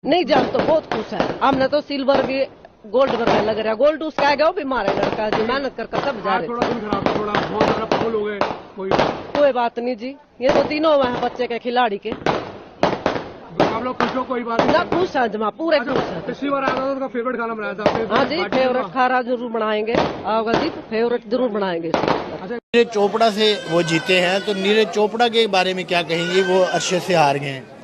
नहीं जब तो बहुत खुश है। हमने तो सिल्वर भी गोल्ड में लग रहा है। गोल्ड उसका आ गया वो भी मारे लड़का जी मेहनत करके सब जा रहे। थोड़ा दिन खराब, थोड़ा बहुत ज्यादा फाउल हो गए। कोई बात नहीं जी, ये तो तीनों हुए हैं बच्चे के खिलाड़ी के। आप लोग खुश हो? कोई बात ना खुश है जमा पूरे खुश है। पिछली बार आया था तो फेवरेट खाना बनाया था। हाँ जी फेवरेट खाना जरूर बनाएंगे। आओगा जी फेवरेट जरूर बनाएंगे। नीरज चोपड़ा से वो जीते हैं, तो नीरज चोपड़ा के बारे में क्या कहेंगे? वो अर्शद से हार गए हैं।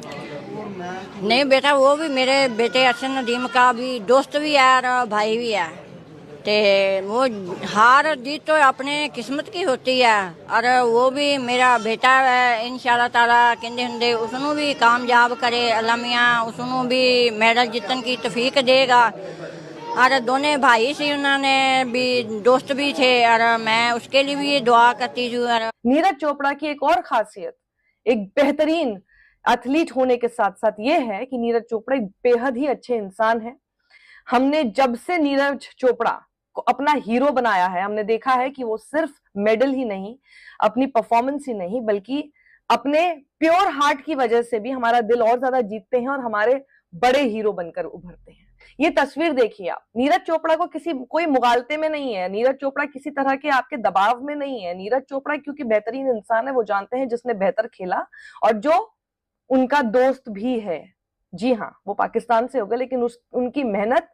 नहीं बेटा, वो भी मेरे बेटे अरशद नदीम का भी दोस्त भी है और भाई भी है। ते वो हार जीत तो अपने किस्मत की होती है और वो भी मेरा बेटा है। इंशाल्लाह ताला कहंदे हुंदे उसनों भी कामयाब करे अल्लाह मियां, उसनों भी मेडल जीतन की तौफीक देगा। और दोनों भाई से उन्होंने भी दोस्त भी थे और मैं उसके लिए भी दुआ करती हूँ। नीरज चोपड़ा की एक और खासियत, एक बेहतरीन एथलीट होने के साथ साथ ये है कि नीरज चोपड़ा एक बेहद ही अच्छे इंसान है। हमने जब से नीरज चोपड़ा को अपना हीरो बनाया है, हमने देखा है कि वो सिर्फ मेडल ही नहीं, अपनी परफॉर्मेंस ही नहीं, बल्कि अपने प्योर हार्ट की वजह से भी हमारा दिल और ज्यादा जीतते हैं और हमारे बड़े हीरो बनकर उभरते हैं। ये तस्वीर देखिए आप, नीरज चोपड़ा को कोई मुगालते में नहीं है, नीरज चोपड़ा किसी तरह के आपके दबाव में नहीं है। नीरज चोपड़ा क्योंकि बेहतरीन इंसान है, वो जानते हैं जिसने बेहतर खेला और जो उनका दोस्त भी है। जी हाँ, वो पाकिस्तान से होगा लेकिन उनकी मेहनत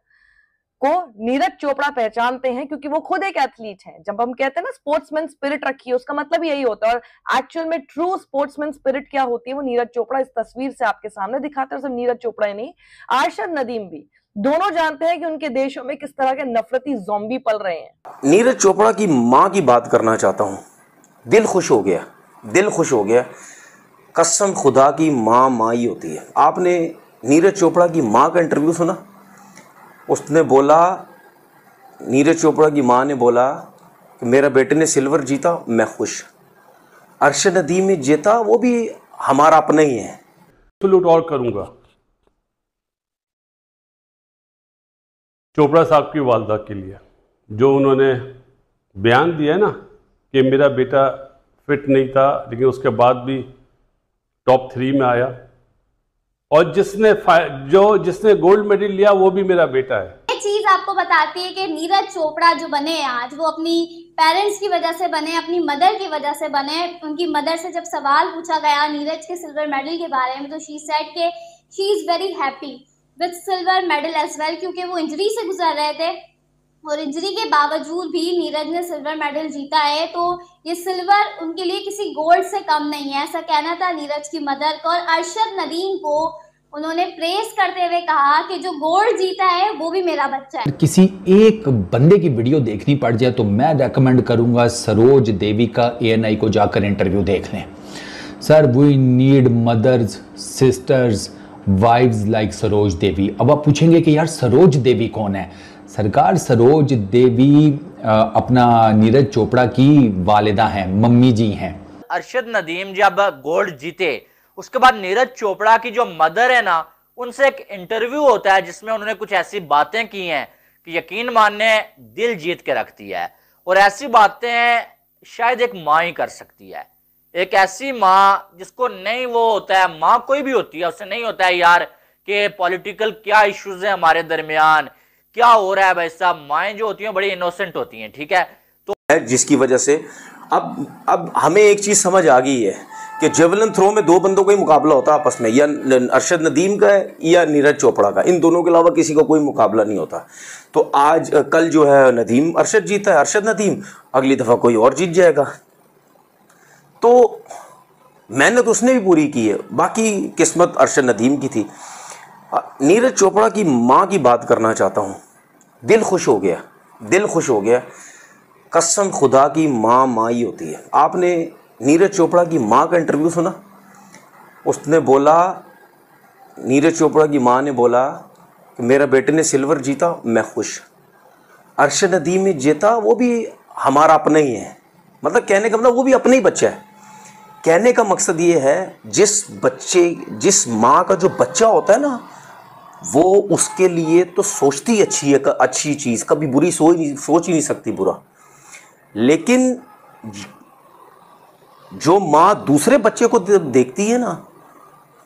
को नीरज चोपड़ा पहचानते हैं क्योंकि वो खुद एक एथलीट है। जब हम कहते हैं ना स्पोर्ट्समैन स्पिरिट रखिए, उसका मतलब यही होता है। और एक्चुअल में ट्रू स्पोर्ट्समैन स्पिरिट क्या होती है वो नीरज चोपड़ा इस तस्वीर से आपके सामने दिखाते हैं। और सिर्फ नीरज चोपड़ा ही नहीं, अरशद नदीम भी, दोनों जानते हैं कि उनके देशों में किस तरह के नफरती ज़ॉम्बी पल रहे हैं। नीरज चोपड़ा की माँ की बात करना चाहता हूँ। दिल खुश हो गया, दिल खुश हो गया। कसम खुदा की माँ ही होती है। आपने नीरज चोपड़ा की माँ का इंटरव्यू सुना? उसने बोला, नीरज चोपड़ा की माँ ने बोला कि मेरा बेटे ने सिल्वर जीता, मैं खुश। अरशद नदीम ने जीता, वो भी हमारा अपना ही है। सलूट और करूंगा चोपड़ा साहब की वालदा के लिए, जो उन्होंने बयान दिया है ना कि मेरा बेटा फिट नहीं था लेकिन उसके बाद भी टॉप 3 में आया, और जिसने गोल्ड मेडल लिया वो भी मेरा बेटा है। ये चीज आपको बताती है कि नीरज चोपड़ा जो बने आज, वो अपनी पेरेंट्स की वजह से बने, अपनी मदर की वजह से बने। उनकी मदर से जब सवाल पूछा गया नीरज के सिल्वर मेडल के बारे में, तो शी सेड के she is very happy with silver medal as well, क्योंकि वो इंजरी से गुजर रहे थे और इंजरी के बावजूद भी नीरज ने सिल्वर मेडल जीता है। तो ये सिल्वर उनके लिए किसी गोल्ड से कम नहीं है, ऐसा कहना था नीरज की मदर का। और अरशद नदीम को उन्होंने प्रेस करते हुए कहा कि जो गोल्ड जीता है वो भी मेरा बच्चा है। किसी एक बंदे की वीडियो देखनी पड़ जाए तो मैं रेकमेंड करूंगा सरोज देवी का ANI को जाकर इंटरव्यू देख लें। Sir, we need mothers, sisters, wives like Saroj Devi. अब आप पूछेंगे कि यार सरोज देवी कौन है? सरकार, सरोज देवी अपना नीरज चोपड़ा की वालिदा हैं, मम्मी जी हैं। अरशद नदीम जब गोल्ड जीते उसके बाद नीरज चोपड़ा की जो मदर है ना, उनसे एक इंटरव्यू होता है जिसमें उन्होंने कुछ ऐसी बातें की हैं कि यकीन मानने दिल जीत के रखती है। और ऐसी बातें शायद एक माँ ही कर सकती है, एक ऐसी माँ जिसको नहीं वो होता है, माँ कोई भी होती है उससे नहीं होता है यार कि पॉलिटिकल क्या इश्यूज हैं हमारे दरमियान, क्या हो रहा है। भाई साहब, माएँ जो होती हैं बड़ी इनोसेंट होती हैं, ठीक है। तो जिसकी वजह से अब हमें एक चीज समझ आ गई है कि जेवलिन थ्रो में 2 बंदों का ही मुकाबला होता है आपस में, या अरशद नदीम का है या नीरज चोपड़ा का। इन दोनों के अलावा किसी का कोई मुकाबला नहीं होता। तो आज कल जो है नदीम अरशद जीता है, अरशद नदीम, अगली दफ़ा कोई और जीत जाएगा। तो मेहनत उसने भी पूरी की है, बाकी किस्मत अरशद नदीम की थी। नीरज चोपड़ा की माँ की बात करना चाहता हूँ। दिल खुश हो गया, दिल खुश हो गया। कसम खुदा की माँ ही होती है। आपने नीरज चोपड़ा की माँ का इंटरव्यू सुना? उसने बोला, नीरज चोपड़ा की माँ ने बोला कि मेरा बेटे ने सिल्वर जीता, मैं खुश। अरशद नदीम ने जीता, वो भी हमारा अपना ही है। मतलब कहने का मतलब वो भी अपना ही बच्चा है। कहने का मकसद ये है, जिस माँ का जो बच्चा होता है ना, वो उसके लिए तो सोचती अच्छी है, अच्छी चीज़, कभी बुरी सोच ही नहीं सकती बुरा। लेकिन जो माँ दूसरे बच्चे को देखती है ना,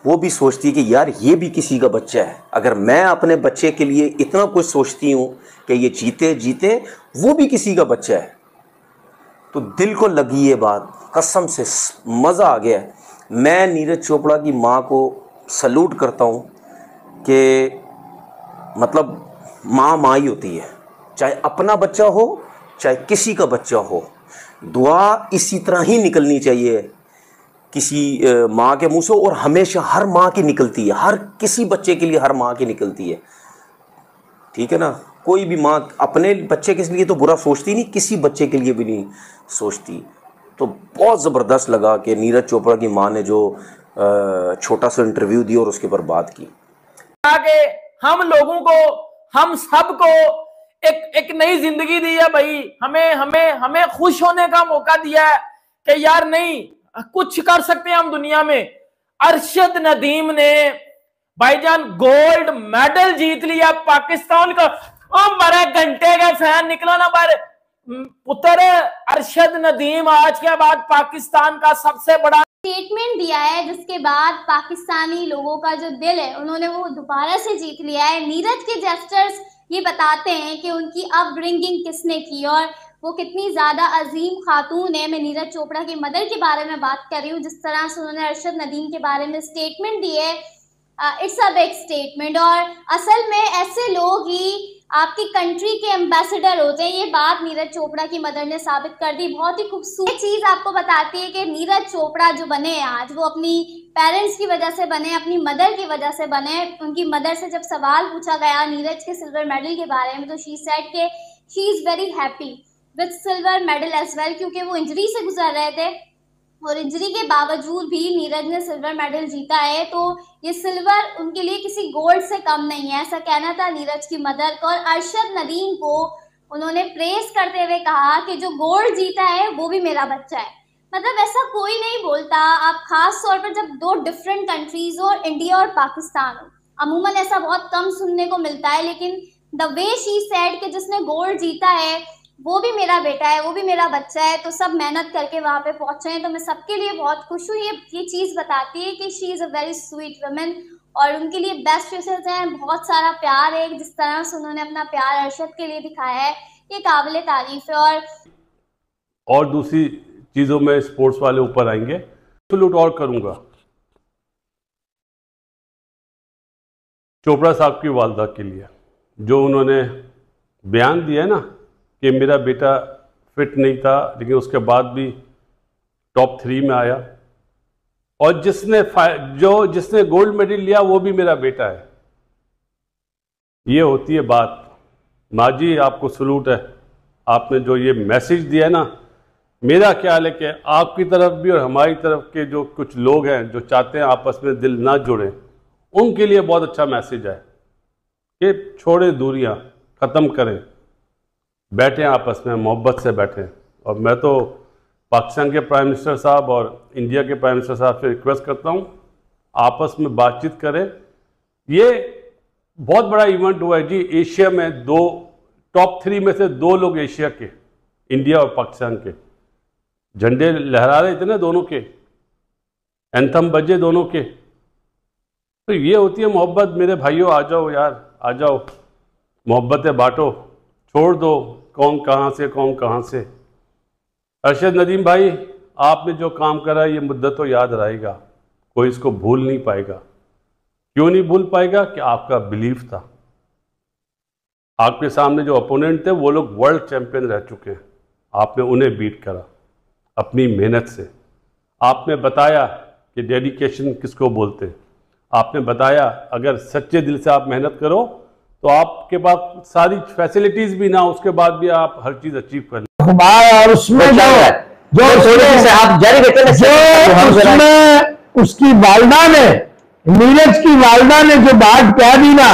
वो भी सोचती है कि यार ये भी किसी का बच्चा है। अगर मैं अपने बच्चे के लिए इतना कुछ सोचती हूँ कि ये जीते जीते, वो भी किसी का बच्चा है। तो दिल को लगी ये बात, कसम से मज़ा आ गया। मैं नीरज चोपड़ा की माँ को सल्यूट करता हूँ कि मतलब माँ माँ ही होती है, चाहे अपना बच्चा हो चाहे किसी का बच्चा हो। दुआ इसी तरह ही निकलनी चाहिए किसी माँ के मुंह से, और हमेशा हर माँ की निकलती है, हर किसी बच्चे के लिए हर माँ की निकलती है, ठीक है ना। कोई भी माँ अपने बच्चे के लिए तो बुरा सोचती नहीं, किसी बच्चे के लिए भी नहीं सोचती। तो बहुत ज़बरदस्त लगा कि नीरज चोपड़ा की माँ ने जो छोटा सा इंटरव्यू दिया और उसके ऊपर बात की। आगे हम लोगों को, हम सबको एक नई जिंदगी दी है भाई, हमें खुश होने का मौका दिया है कि यार नहीं, कुछ कर सकते हैं हम दुनिया में। अरशद नदीम ने भाईजान गोल्ड मेडल जीत लिया पाकिस्तान का। बड़े घंटे का फैन निकला ना बार पुत्र। अरशद नदीम आज के बाद पाकिस्तान का सबसे बड़ा स्टेटमेंट दिया है, जिसके बाद पाकिस्तानी लोगों का जो दिल है उन्होंने वो दोबारा से जीत लिया है। नीरज के जेस्चर्स ये बताते हैं कि उनकी अपब्रिंगिंग किसने की और वो कितनी ज़्यादा अजीम खातून है। मैं नीरज चोपड़ा की मदर के बारे में बात कर रही हूँ, जिस तरह से उन्होंने अरशद नदीम के बारे में स्टेटमेंट दी है, इट्स अ बिग स्टेटमेंट। और असल में ऐसे लोग ही आपकी कंट्री के एम्बेसडर होते हैं, ये बात नीरज चोपड़ा की मदर ने साबित कर दी। बहुत ही खूबसूरत चीज़ आपको बताती है कि नीरज चोपड़ा जो बने हैं आज, वो अपनी पेरेंट्स की वजह से बने, अपनी मदर की वजह से बने। उनकी मदर से जब सवाल पूछा गया नीरज के सिल्वर मेडल के बारे में, तो शी सेड के she is very happy with silver medal as well, क्योंकि वो इंजरी से गुजर रहे थे और इंजरी के बावजूद भी नीरज ने सिल्वर मेडल जीता है। तो ये सिल्वर उनके लिए किसी गोल्ड से कम नहीं है, ऐसा कहना था नीरज की मदर को। और अरशद नदीम को उन्होंने प्रेस करते हुए कहा कि जो गोल्ड जीता है वो भी मेरा बच्चा है। मतलब ऐसा कोई नहीं बोलता, आप खास तौर पर जब दो डिफरेंट कंट्रीज हो, इंडिया और पाकिस्तान हो, अमूमन ऐसा बहुत कम सुनने को मिलता है। लेकिन द वे शी सेड कि जिसने गोल्ड जीता है वो भी मेरा बेटा है, वो भी मेरा बच्चा है, तो सब मेहनत करके वहाँ पे पहुँचे हैं। तो मैं सबके लिए बहुत खुश हूँ। ये चीज़ बताती है कि she is a very sweet women और उनके लिए बेस्ट विशेस हैं, बहुत सारा प्यार है। जिस तरह से उन्होंने अपना प्यार अरशद के लिए दिखाया है, ये काबिल तारीफ है। और दूसरी चीज़ों में स्पोर्ट्स वाले ऊपर आएंगे, सैल्यूट और करूँगा चोपड़ा साहब की वालदा के लिए, जो उन्होंने बयान दिया है ना कि मेरा बेटा फिट नहीं था लेकिन उसके बाद भी टॉप 3 में आया, और जिसने गोल्ड मेडल लिया वो भी मेरा बेटा है। ये होती है बात। माँ जी आपको सलूट है, आपने जो ये मैसेज दिया है ना, मेरा ख्याल है कि आपकी तरफ भी और हमारी तरफ के जो कुछ लोग हैं जो चाहते हैं आपस में दिल ना जुड़े, उनके लिए बहुत अच्छा मैसेज है कि छोड़े दूरियां, ख़त्म करें, बैठें आपस में, मोहब्बत से बैठें। और मैं तो पाकिस्तान के प्राइम मिनिस्टर साहब और इंडिया के प्राइम मिनिस्टर साहब से रिक्वेस्ट करता हूं, आपस में बातचीत करें। ये बहुत बड़ा इवेंट हुआ है जी, एशिया में टॉप 3 में से 2 लोग एशिया के, इंडिया और पाकिस्तान के, झंडे लहरा रहे थे ना दोनों के, एंथम बजे दोनों के। तो ये होती है मोहब्बत। मेरे भाइयों आ जाओ यार, आ जाओ, मोहब्बतें बांटो, छोड़ दो कौन कहाँ से। अरशद नदीम भाई, आपने जो काम करा ये मुद्दत तो याद रहेगा, कोई इसको भूल नहीं पाएगा। क्यों नहीं भूल पाएगा? कि आपका बिलीफ था। आपके सामने जो अपोनेंट थे वो लोग वर्ल्ड चैंपियन रह चुके हैं, आपने उन्हें बीट करा अपनी मेहनत से। आपने बताया कि डेडिकेशन किसको बोलते हैं। आपने बताया अगर सच्चे दिल से आप मेहनत करो तो आपके पास सारी फैसिलिटीज भी ना, उसके बाद भी आप हर चीज अचीव कर लें। और उसमें जो उसकी वालदा ने, नीरज की वालदा ने जो बात कह दी ना,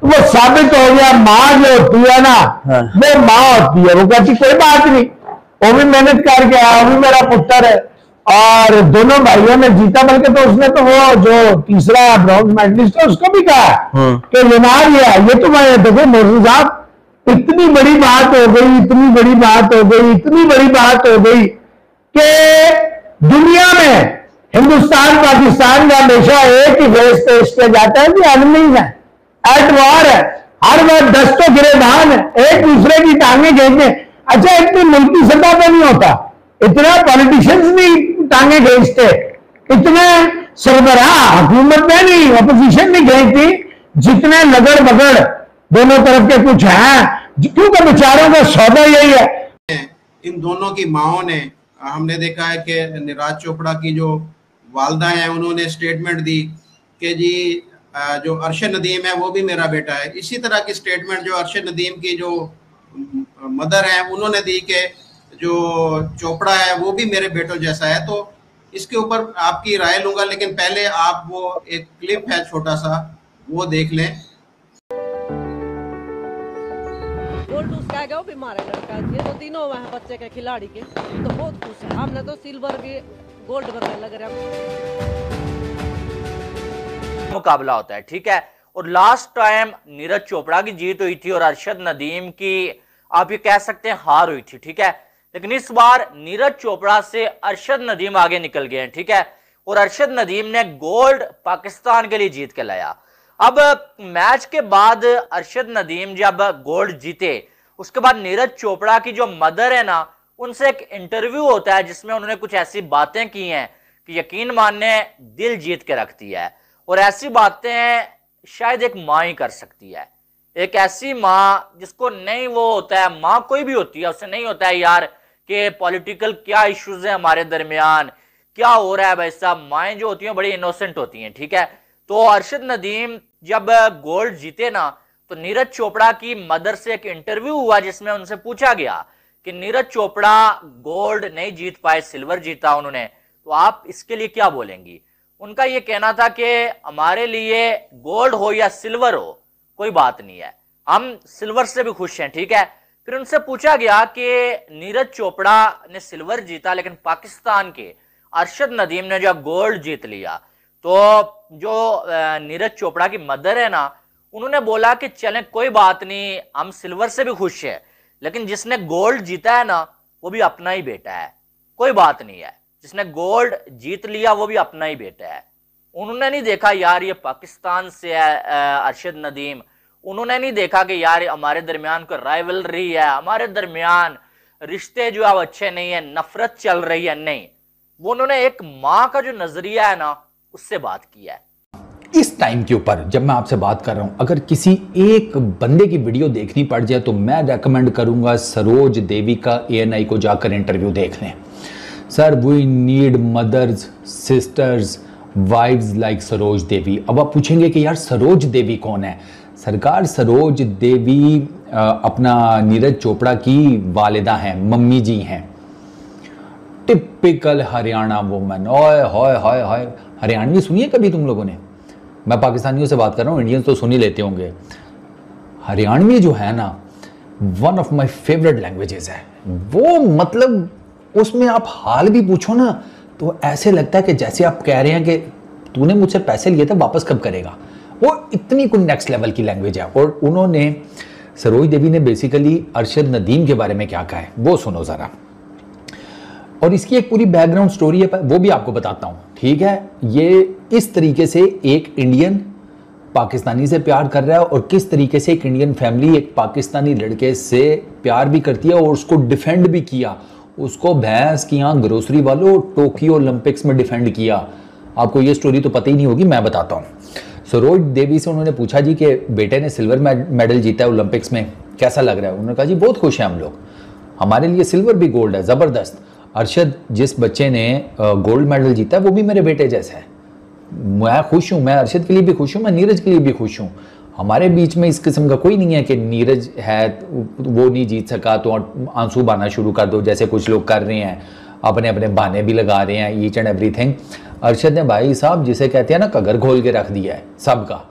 वो साबित हो गया माँ जो होती है ना, वो माँ होती है। वो कहती कोई बात नहीं, वो भी मेहनत करके आया, वो भी मेरा पुत्र है। और दोनों भाइयों ने जीता, बल्कि तो उसने तो वो जो तीसरा ब्रॉन्ज मेडलिस्ट है उसको भी कहा कि जनाब ये तो मैं देखो मोदी साहब, इतनी बड़ी बात हो गई, इतनी बड़ी बात हो गई, इतनी बड़ी बात हो गई कि दुनिया में हिंदुस्तान पाकिस्तान का हमेशा एक ही फेस पेश किया जाता है कि एनिमी है, एट वॉर है, हर बार 10 तो गिरेबान एक दूसरे की टांगे खींचते। अच्छा, इतनी मुल्की सतह पे नहीं होता, इतना पॉलिटिशियंस नहीं टांगे खींचते, इतने सरबराह हुकूमत में नहीं, अपोजिशन नहीं खींचती, जितने लगड़ बगड़ दोनों तरफ के कुछ हैं, क्योंकि बेचारों का सौदा यही है। इन दोनों की माओं ने, हमने देखा है कि नीरज चोपड़ा की जो वालदा हैं उन्होंने स्टेटमेंट दी कि जी जो अरशद नदीम है वो भी मेरा बेटा है। इसी तरह की स्टेटमेंट जो अरशद नदीम की जो मदर है उन्होंने दी कि जो चोपड़ा है वो भी मेरे बेटों जैसा है। तो इसके ऊपर आपकी राय लूंगा, लेकिन पहले आप वो एक क्लिप है छोटा सा, वो देख लें। गोल्ड उसका गया भी मारे लड़का, ये तो तीनों वहाँ बच्चे के खिलाड़ी के तो बहुत खुश है। हमने तो सिल्वर भी गोल्ड बनने लग रहा मुकाबला होता है, ठीक है। और लास्ट टाइम नीरज चोपड़ा की जीत हुई थी और अरशद नदीम की आप ये कह सकते हैं हार हुई थी, ठीक है। लेकिन इस बार नीरज चोपड़ा से अरशद नदीम आगे निकल गए हैं, ठीक है। और अरशद नदीम ने गोल्ड पाकिस्तान के लिए जीत के लाया। अब मैच के बाद अरशद नदीम जब गोल्ड जीते उसके बाद नीरज चोपड़ा की जो मदर है ना, उनसे एक इंटरव्यू होता है जिसमें उन्होंने कुछ ऐसी बातें की हैं कि यकीन मानने दिल जीत के रखती है। और ऐसी बातें शायद एक माँ ही कर सकती है, एक ऐसी माँ जिसको नहीं वो होता है, माँ कोई भी होती है उससे नहीं होता है यार कि पॉलिटिकल क्या इश्यूज है हमारे दरमियान, क्या हो रहा है भाई साहब। माएँ जो होती हैं बड़ी इनोसेंट होती हैं, ठीक है। तो अरशद नदीम जब गोल्ड जीते ना, तो नीरज चोपड़ा की मदर से एक इंटरव्यू हुआ जिसमें उनसे पूछा गया कि नीरज चोपड़ा गोल्ड नहीं जीत पाए, सिल्वर जीता उन्होंने, तो आप इसके लिए क्या बोलेंगी। उनका ये कहना था कि हमारे लिए गोल्ड हो या सिल्वर हो कोई बात नहीं है, हम सिल्वर से भी खुश हैं, ठीक है। फिर उनसे पूछा गया कि नीरज चोपड़ा ने सिल्वर जीता लेकिन पाकिस्तान के अरशद नदीम ने जब गोल्ड जीत लिया, तो जो नीरज चोपड़ा की मदर है ना, उन्होंने बोला कि चलें कोई बात नहीं, हम सिल्वर से भी खुश है, लेकिन जिसने गोल्ड जीता है ना वो भी अपना ही बेटा है, कोई बात नहीं है। जिसने गोल्ड जीत लिया वो भी अपना ही बेटा है। उन्होंने नहीं देखा यार ये पाकिस्तान से है अरशद नदीम, उन्होंने नहीं देखा कि यार हमारे दरमियान कोई राइवलरी है, हमारे दरमियान रिश्ते जो है वो अच्छे नहीं है, नफरत चल रही है, नहीं। वो उन्होंने एक माँ का जो नजरिया है ना उससे बात की है। इस टाइम के ऊपर जब मैं आपसे बात कर रहा हूं, अगर किसी एक बंदे की वीडियो देखनी पड़ जाए तो मैं रेकमेंड करूंगा सरोज देवी का ANI को जाकर इंटरव्यू देख लें। Sir, we need mothers, sisters, wives like Saroj Devi. अब आप पूछेंगे कि यार सरोज देवी कौन है। सरकार, सरोज देवी अपना नीरज चोपड़ा की वालिदा हैं, मम्मी जी हैं। Typical Haryana woman. ओए होए होए होए, हरियाणवी सुनिए कभी तुम लोगों ने? मैं पाकिस्तानियों से बात कर रहा हूँ, इंडियंस तो सुन ही लेते होंगे। हरियाणवी जो है ना, one of my favourite languages है वो। मतलब उसमें आप हाल भी पूछो ना तो ऐसे लगता है कि जैसे आप कह रहे हैं कि तूने मुझसे पैसे लिए थे वापस कब करेगा। वो इतनी कोई नेक्स्ट लेवल की लैंग्वेज है। और उन्होंने, सरोज देवी ने बेसिकली अरशद नदीम के बारे में क्या कहा है वो सुनो जरा। और इसकी एक पूरी बैकग्राउंड स्टोरी है, वो भी आपको बताता हूँ, ठीक है। ये इस तरीके से एक इंडियन पाकिस्तानी से प्यार कर रहा है और किस तरीके से एक इंडियन फैमिली एक पाकिस्तानी लड़के से प्यार भी करती है और उसको डिफेंड भी किया। उसको भैंस की यहाँ ग्रोसरी वालों टोक्यो ओलंपिक्स में डिफेंड किया। आपको ये स्टोरी तो पता ही नहीं होगी, मैं बताता हूँ। सरोज देवी से उन्होंने पूछा जी कि बेटे ने सिल्वर मेडल जीता है ओलंपिक्स में, कैसा लग रहा है। उन्होंने कहा जी बहुत खुश हैं हम लोग, हमारे लिए सिल्वर भी गोल्ड है, ज़बरदस्त। अरशद जिस बच्चे ने गोल्ड मेडल जीता है वो भी मेरे बेटे जैसा है, मैं खुश हूँ, मैं अरशद के लिए भी खुश हूँ, मैं नीरज के लिए भी खुश हूँ। हमारे बीच में इस किस्म का कोई नहीं है कि नीरज है वो नहीं जीत सका तो आंसू बहाना शुरू कर दो, जैसे कुछ लोग कर रहे हैं, अपने अपने बहाने भी लगा रहे हैं, ईच एंड एवरीथिंग। अरशद ने भाई साहब जिसे कहते हैं ना कगर खोल के रख दिया है सबका।